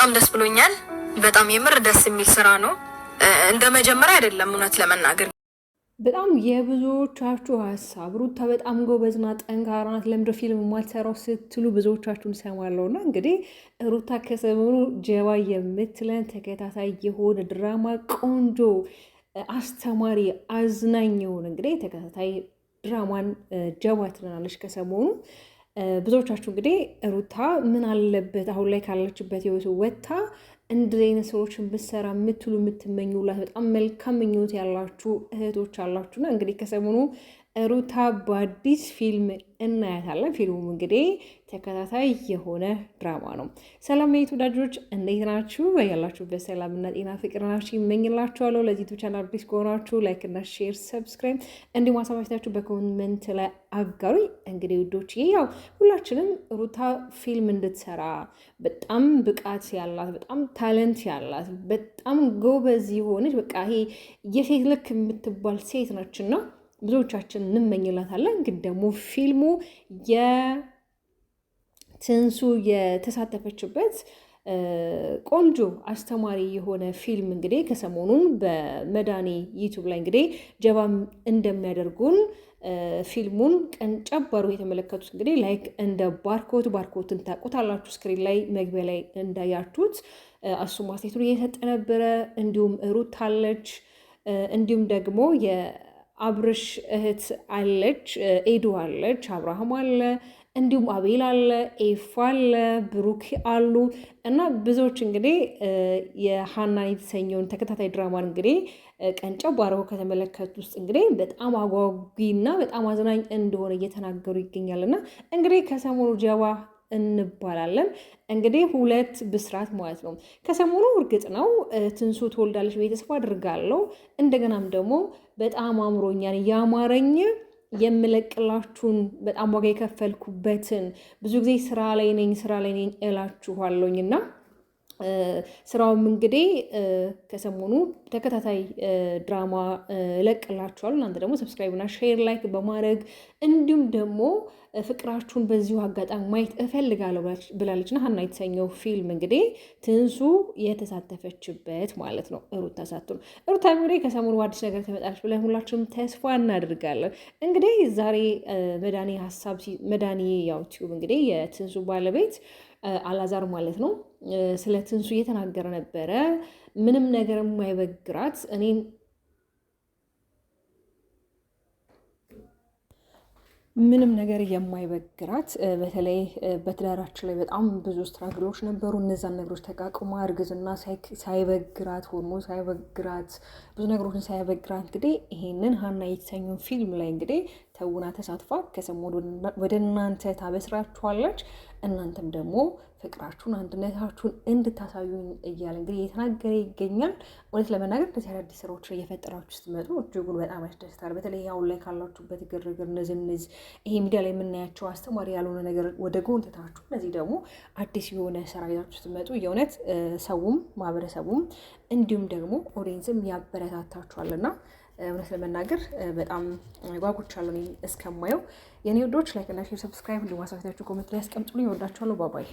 በጣም ደስ ብሎኛል። በጣም የምር ደስ የሚል ስራ ነው። እንደ መጀመሪያ አይደለም እውነት ለመናገር በጣም የብዙዎቻችሁ ሀሳብ ሩታ በጣም ጎበዝና ጠንካራ ናት፣ ለምንድን ነው ፊልም የማትሰራው ስትሉ ብዙዎቻችሁን እሰማለሁ። እና እንግዲህ ሩታ ከሰሞኑ ጀባ የምትለን ተከታታይ የሆነ ድራማ ቆንጆ፣ አስተማሪ፣ አዝናኝ የሆነ እንግዲህ ተከታታይ ድራማን ጀባ ትለናለች ከሰሞኑ። ብዙዎቻችሁ እንግዲህ ሩታ ምን አለበት አሁን ላይ ካለችበት ህይወቱ ወጥታ እንደዚህ አይነት ሰዎችን ብትሰራ የምትሉ የምትመኙላት በጣም መልካም ምኞት ያላችሁ እህቶች አላችሁና እንግዲህ ከሰሞኑ ሩታ በአዲስ ፊልም እናያታለን። ፊልሙም እንግዲህ ተከታታይ የሆነ ድራማ ነው። ሰላም የዩቱብ ወዳጆች እንዴት ናችሁ? ያላችሁበት ሰላምና ጤና ፍቅር ናችሁ ይመኝላችኋለሁ። ለዚህ ዩቱብ ቻናል አዲስ ከሆናችሁ ላይክ እና ሼር፣ ሰብስክራይብ እንዲሁም ሀሳባችሁን በኮሜንት ላይ አጋሩ። እንግዲህ ውዶች ያው ሁላችንም ሩታ ፊልም እንድትሰራ በጣም ብቃት ያላት፣ በጣም ታለንት ያላት፣ በጣም ጎበዝ የሆነች በቃ ይሄ የሴት ልክ የምትባል ሴት ነችና ብዙዎቻችን እንመኝላታለን። ግን ደግሞ ፊልሙ የትንሱ የተሳተፈችበት ቆንጆ አስተማሪ የሆነ ፊልም እንግዲህ ከሰሞኑን በመዳኒ ዩቱብ ላይ እንግዲህ ጀባም እንደሚያደርጉን ፊልሙን ቀንጨባሩ የተመለከቱት እንግዲህ ላይክ እንደ ባርኮትን ታውቁታላችሁ። ስክሪን ላይ መግቢያ ላይ እንዳያችሁት እሱ ማስቴቱን እየሰጠ ነበረ። እንዲሁም ሩት አለች፣ እንዲሁም ደግሞ አብርሽ እህት አለች፣ ኤዱ አለች፣ አብርሃም አለ፣ እንዲሁም አቤል አለ፣ ኤፋ አለ፣ ብሩክ አሉ እና ብዙዎች እንግዲህ የሀናን የተሰኘውን ተከታታይ ድራማን እንግዲህ ቀንጨብ አድርገው ከተመለከቱ ውስጥ እንግዲህ በጣም አጓጊና በጣም አዝናኝ እንደሆነ እየተናገሩ ይገኛል። እና እንግዲህ ከሰሞኑ ጀባ እንባላለን እንግዲህ ሁለት ብስራት ማለት ነው። ከሰሞኑ እርግጥ ነው ትንሱ ትወልዳለች ብዬ ተስፋ አድርጋለሁ። እንደገናም ደግሞ በጣም አምሮኛን ያማረኝ የምለቅላችሁን በጣም ዋጋ የከፈልኩበትን ብዙ ጊዜ ስራ ላይ ነኝ እላችኋለሁኝ እና ስራውም እንግዲህ ከሰሞኑ ተከታታይ ድራማ እለቅላችኋለሁ። እናንተ ደግሞ ሰብስክራይብ እና ሼር ላይክ በማድረግ እንዲሁም ደግሞ ፍቅራችሁን በዚሁ አጋጣሚ ማየት እፈልጋለሁ ብላለችና ሀና የተሰኘው ፊልም እንግዲህ ትንሱ የተሳተፈችበት ማለት ነው። ሩታ ሳትሆን ሩታ እንግዲህ ከሰሞኑ አዲስ ነገር ትመጣለች ብለን ሁላችንም ተስፋ እናደርጋለን። እንግዲህ ዛሬ መዳኒ ያው ቲዩብ እንግዲህ የትንሱ ባለቤት አላዛር ማለት ነው ስለ ትንሱ እየተናገረ ነበረ። ምንም ነገር የማይበግራት ምንም ነገር የማይበግራት በተለይ በትዳራችን ላይ በጣም ብዙ ስትራግሎች ነበሩ። እነዛን ነገሮች ተቃቅማ እርግዝና ሳይበግራት፣ ሆርሞን ሳይበግራት፣ ብዙ ነገሮችን ሳይበግራት እንግዲህ ይሄንን ሀና የተሰኘውን ፊልም ላይ እንግዲህ ተውና ተሳትፋ ከሰሞኑ ወደ እናንተ ታበስራችኋለች። እናንተም ደግሞ ፍቅራችሁን አንድነታችሁን እንድታሳዩኝ እያለ እንግዲህ እየተናገረ ይገኛል። እውነት ለመናገር እንደዚህ አዳዲስ ስራዎችን እየፈጠራችሁ ስትመጡ እጅጉን በጣም ያስደስታል። በተለይ አሁን ላይ ካላችሁበት ግርግር፣ ንዝንዝ፣ ይሄ ሚዲያ ላይ የምናያቸው አስተማሪ ያልሆነ ነገር ወደ ጎን ትታችሁ እነዚህ ደግሞ አዲስ የሆነ ስራ ይዛችሁ ስትመጡ የእውነት ሰውም ማህበረሰቡም እንዲሁም ደግሞ ኦዲየንስም ያበረታታችኋልና እውነት ለመናገር በጣም ጓጉቻለሁ እስከማየው። የኔ ውዶች ላይክ እና ሼር፣ ሰብስክራይብ እንዲሁም ሀሳባችሁን ኮሜንት ላይ ያስቀምጡልኝ። እወዳችኋለሁ። ባባይ